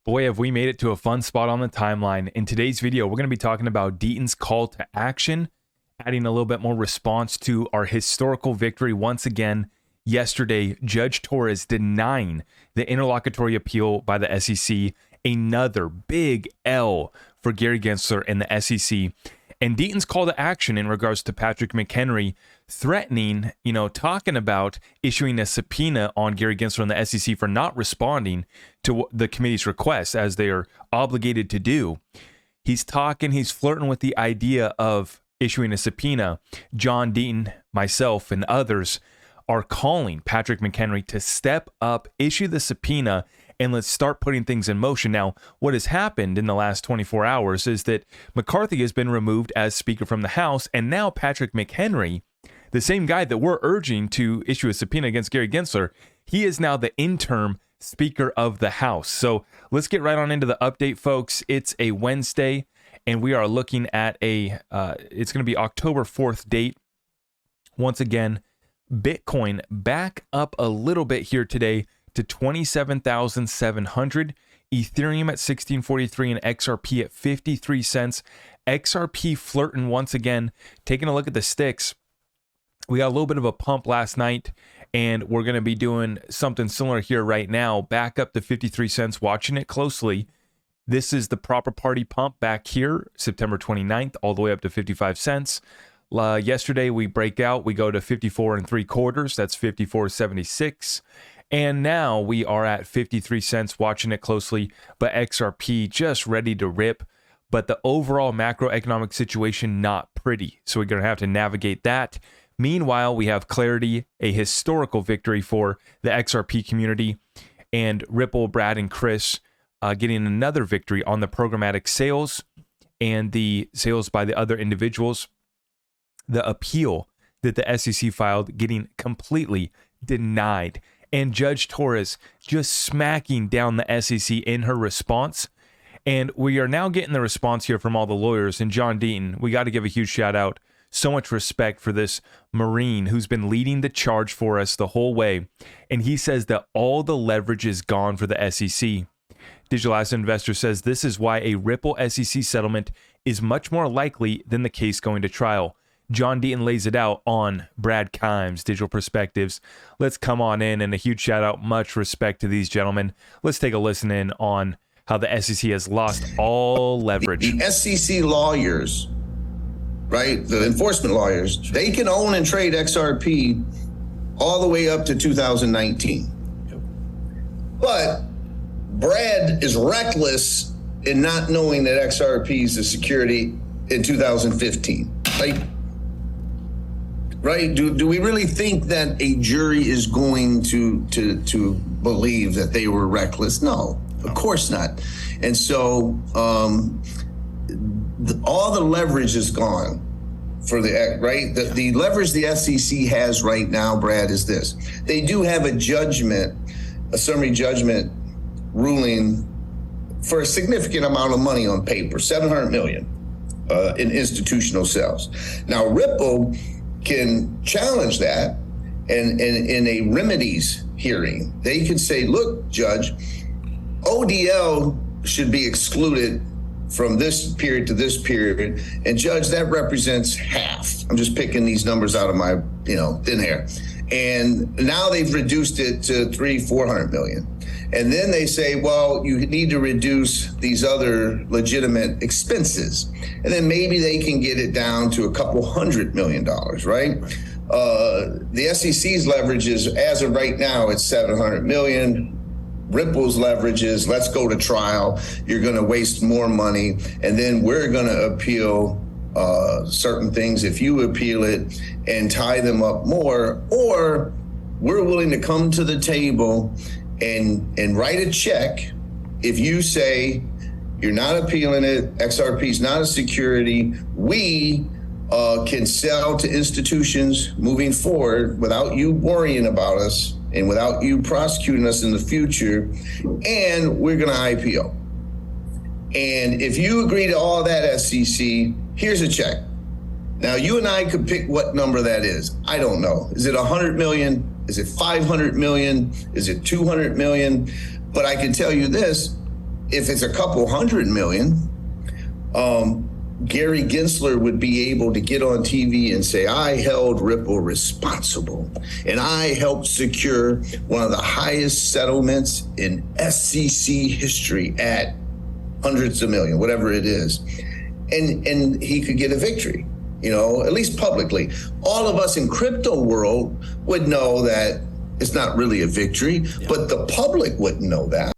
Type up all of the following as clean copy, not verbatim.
Boy, have we made it to a fun spot on the timeline. In today's video, we're going to be talking about Deaton's call to action, adding a little bit more response to our historical victory once again yesterday. Judge Torres denying the interlocutory appeal by the SEC, another big L for Gary Gensler and the SEC. And Deaton's call to action in regards to Patrick McHenry threatening, talking about issuing a subpoena on Gary Gensler and the SEC for not responding to the committee's request, as they are obligated to do. He's flirting with the idea of issuing a subpoena. John Deaton, myself, and others are calling Patrick McHenry to step up, issue the subpoena, and let's start putting things in motion. Now, what has happened in the last 24 hours is that McCarthy has been removed as Speaker from the House, and now Patrick McHenry, the same guy that we're urging to issue a subpoena against Gary Gensler, he is now the interim Speaker of the House. So let's get right on into the update, folks. It's a Wednesday, and we are looking at it's going to be October 4th date. Once again, Bitcoin back up a little bit here today to 27,700, Ethereum at 1643, and XRP at 53 cents. XRP flirting once again. Taking a look at the sticks, we got a little bit of a pump last night, and we're going to be doing something similar here right now, back up to 53 cents, watching it closely. This is the proper party pump back here, September 29th, all the way up to 55 cents. Yesterday we break out, we go to 54 3/4, that's 54.76. And now we are at 53 cents, watching it closely, but XRP just ready to rip. But the overall macroeconomic situation, not pretty. So we're going to have to navigate that. Meanwhile, we have clarity, a historical victory for the XRP community, and Ripple, Brad, and Chris getting another victory on the programmatic sales and the sales by the other individuals. The appeal that the SEC filed getting completely denied. And Judge Torres just smacking down the SEC in her response. And we are now getting the response here from all the lawyers. And John Deaton, we got to give a huge shout out. So much respect for this Marine who's been leading the charge for us the whole way. And he says that all the leverage is gone for the SEC. Digital Asset Investor says this is why a Ripple SEC settlement is much more likely than the case going to trial. John Deaton lays it out on Brad Kimes, Digital Perspectives. Let's come on in, and a huge shout out, much respect to these gentlemen. Let's take a listen in on how the SEC has lost all leverage. The SEC lawyers, right, the enforcement lawyers, they can own and trade XRP all the way up to 2019. But Brad is reckless in not knowing that XRP is a security in 2015. Right? Do we really think that a jury is going to believe that they were reckless? No, of course not. And so all the leverage is gone for the right. The leverage the SEC has right now, Brad, is this: they do have a judgment, a summary judgment ruling for a significant amount of money on paper, $700 million in institutional sales. Now Ripple can challenge that, and in a remedies hearing, they can say, look, Judge, ODL should be excluded from this period to this period, and Judge, that represents half. I'm just picking these numbers out of my thin hair. And now they've reduced it to $400 million. And then they say, well, you need to reduce these other legitimate expenses. And then maybe they can get it down to a couple $100 million, right? The SEC's leverage is, as of right now, it's $700 million. Ripple's leverage is, let's go to trial. You're going to waste more money. And then we're going to appeal certain things if you appeal it and tie them up more, or we're willing to come to the table and write a check if you say you're not appealing it, XRP is not a security, we can sell to institutions moving forward without you worrying about us and without you prosecuting us in the future, and we're going to IPO. And if you agree to all that, SEC, here's a check. Now, you and I could pick what number that is. I don't know. Is it 100 million? Is it 500 million? Is it 200 million? But I can tell you this, if it's a couple hundred million, Gary Gensler would be able to get on TV and say, I held Ripple responsible and I helped secure one of the highest settlements in SEC history at hundreds of million, whatever it is. And he could get a victory, at least publicly. All of us in crypto world would know that it's not really a victory, but the public wouldn't know that.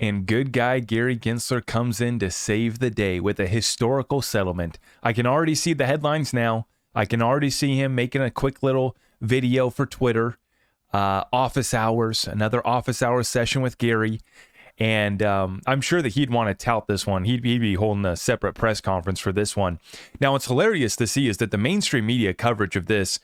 And good guy Gary Gensler comes in to save the day with a historical settlement. I can already see the headlines now. I can already see him making a quick little video for Twitter. Office hours, another office hour session with Gary. And I'm sure that he'd want to tout this one. He'd be holding a separate press conference for this one. Now, what's hilarious to see is that the mainstream media coverage of this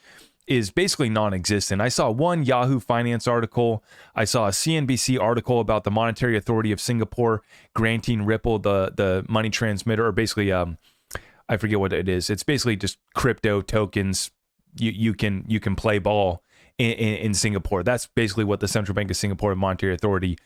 is basically non-existent. I saw one Yahoo Finance article. I saw a CNBC article about the Monetary Authority of Singapore granting Ripple the money transmitter, or basically, I forget what it is. It's basically just crypto tokens. You can play ball in Singapore. That's basically what the Central Bank of Singapore Monetary Authority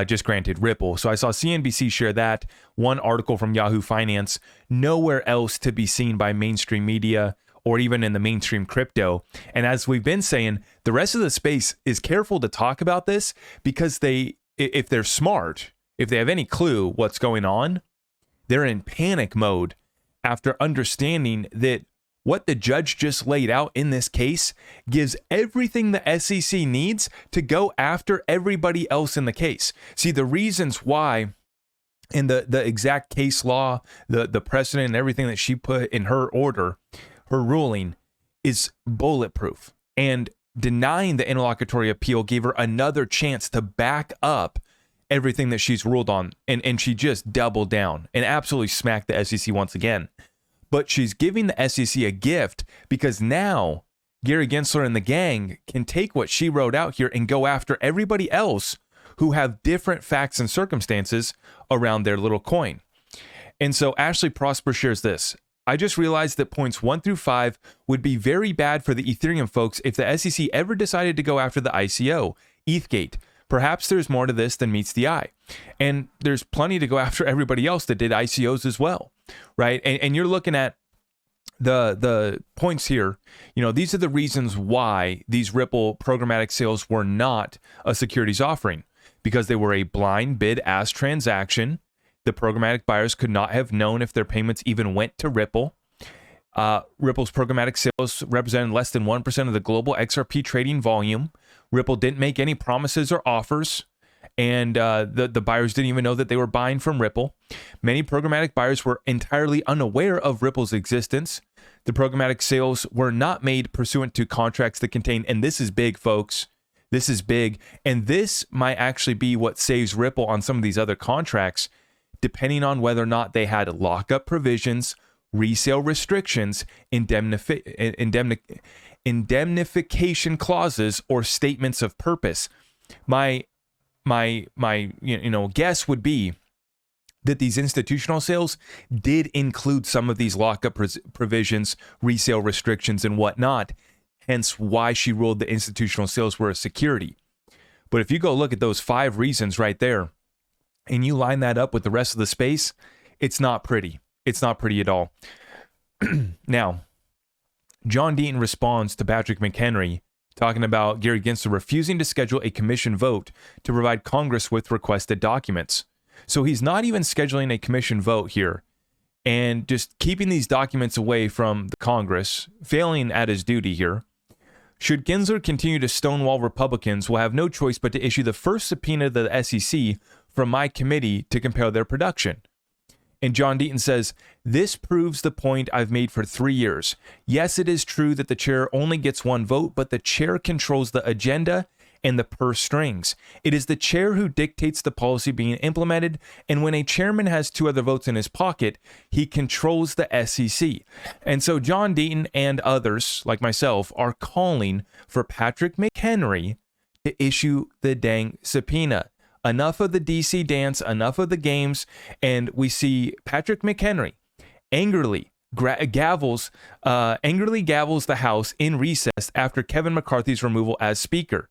just granted Ripple. So I saw CNBC share that. One article from Yahoo Finance, nowhere else to be seen by mainstream media or even in the mainstream crypto. And as we've been saying, the rest of the space is careful to talk about this because if they're smart, if they have any clue what's going on, they're in panic mode after understanding that what the judge just laid out in this case gives everything the SEC needs to go after everybody else in the case. See, the reasons why in the exact case law, the precedent and everything that she put in her order, her ruling is bulletproof, and denying the interlocutory appeal gave her another chance to back up everything that she's ruled on. And she just doubled down and absolutely smacked the SEC once again. But she's giving the SEC a gift because now Gary Gensler and the gang can take what she wrote out here and go after everybody else who have different facts and circumstances around their little coin. And so Ashley Prosper shares this. I just realized that points 1 through 5 would be very bad for the Ethereum folks if the SEC ever decided to go after the ICO, ETHgate. Perhaps there's more to this than meets the eye. And there's plenty to go after everybody else that did ICOs as well, right? And you're looking at the points here. These are the reasons why these Ripple programmatic sales were not a securities offering, because they were a blind bid-ask transaction. The programmatic buyers could not have known if their payments even went to Ripple. Ripple's programmatic sales represented less than 1% of the global XRP trading volume. Ripple didn't make any promises or offers, and the buyers didn't even know that they were buying from Ripple. Many programmatic buyers were entirely unaware of Ripple's existence. The programmatic sales were not made pursuant to contracts that contain, and this is big, folks. This is big, and this might actually be what saves Ripple on some of these other contracts, depending on whether or not they had lockup provisions, resale restrictions, indemnification clauses, or statements of purpose. My guess would be that these institutional sales did include some of these lockup provisions, resale restrictions, and whatnot. Hence why she ruled the institutional sales were a security. But if you go look at those 5 reasons right there, and you line that up with the rest of the space, it's not pretty. It's not pretty at all. Now, John Deaton responds to Patrick McHenry talking about Gary Gensler refusing to schedule a commission vote to provide Congress with requested documents. So he's not even scheduling a commission vote here and just keeping these documents away from the Congress, failing at his duty here. Should Gensler continue to stonewall Republicans, we'll have no choice but to issue the first subpoena to the SEC from my committee to compare their production. And John Deaton says, this proves the point I've made for 3 years. Yes, it is true that the chair only gets 1 vote, but the chair controls the agenda and the purse strings. It is the chair who dictates the policy being implemented, and when a chairman has 2 other votes in his pocket, he controls the SEC. And so John Deaton and others, like myself, are calling for Patrick McHenry to issue the dang subpoena. Enough of the DC dance, enough of the games, and we see Patrick McHenry angrily gavels the House in recess after Kevin McCarthy's removal as Speaker.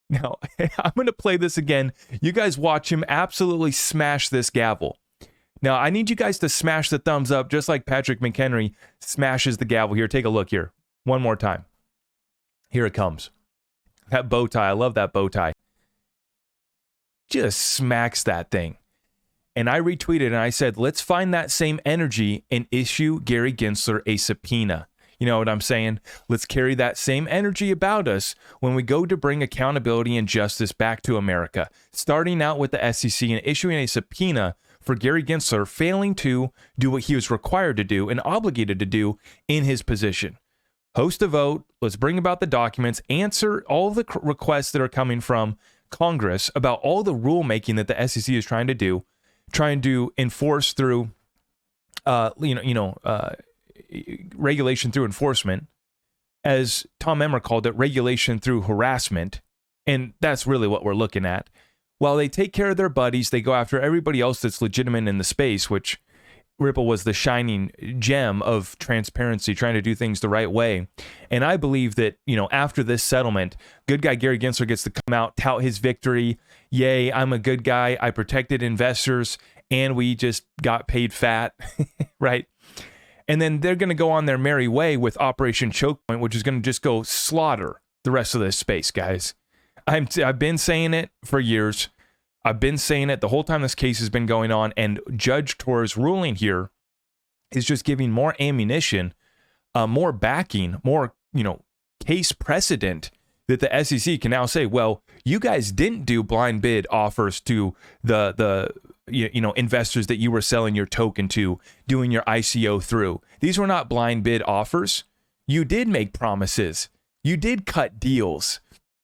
Now, I'm going to play this again. You guys watch him absolutely smash this gavel. Now, I need you guys to smash the thumbs up just like Patrick McHenry smashes the gavel here. Take a look here. One more time. Here it comes. That bow tie. I love that bow tie. Just smacks that thing. And I retweeted and I said, let's find that same energy and issue Gary Gensler a subpoena. You know what I'm saying? Let's carry that same energy about us when we go to bring accountability and justice back to America, starting out with the SEC and issuing a subpoena for Gary Gensler failing to do what he was required to do and obligated to do in his position. Host a vote. Let's bring about the documents, answer all the requests that are coming from Congress about all the rulemaking that the SEC is trying to enforce through, regulation through enforcement, as Tom Emmer called it, regulation through harassment. And that's really what we're looking at. While they take care of their buddies, they go after everybody else that's legitimate in the space, which Ripple was the shining gem of transparency, trying to do things the right way. And I believe that, after this settlement, good guy Gary Gensler gets to come out, tout his victory. Yay, I'm a good guy. I protected investors and we just got paid fat, right? And then they're going to go on their merry way with Operation Choke Point, which is going to just go slaughter the rest of this space, guys. I've been saying it for years. I've been saying it the whole time this case has been going on, and Judge Torr's ruling here is just giving more ammunition, more backing, more, case precedent that the SEC can now say, well, you guys didn't do blind bid offers to the investors that you were selling your token to, doing your ICO through. These were not blind bid offers. You did make promises. You did cut deals.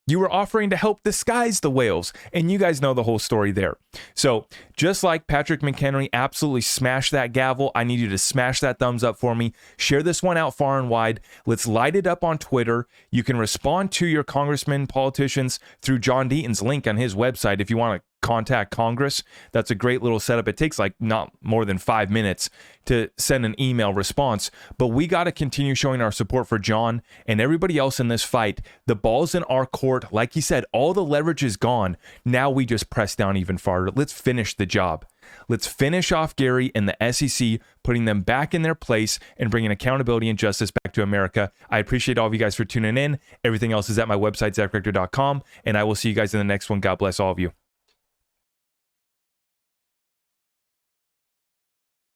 You were offering to help disguise the whales, and you guys know the whole story there. So just like Patrick McHenry absolutely smashed that gavel, I need you to smash that thumbs up for me. Share this one out far and wide. Let's light it up on Twitter. You can respond to your congressmen, politicians through John Deaton's link on his website if you want to contact Congress. That's a great little setup. It takes like not more than 5 minutes to send an email response, but we got to continue showing our support for John and everybody else in this fight. The ball's in our court. Like he said, all the leverage is gone. Now we just press down even farther. Let's finish the job. Let's finish off Gary and the SEC, putting them back in their place and bringing accountability and justice back to America. I appreciate all of you guys for tuning in. Everything else is at my website, ZachRector.com, and I will see you guys in the next one. God bless all of you.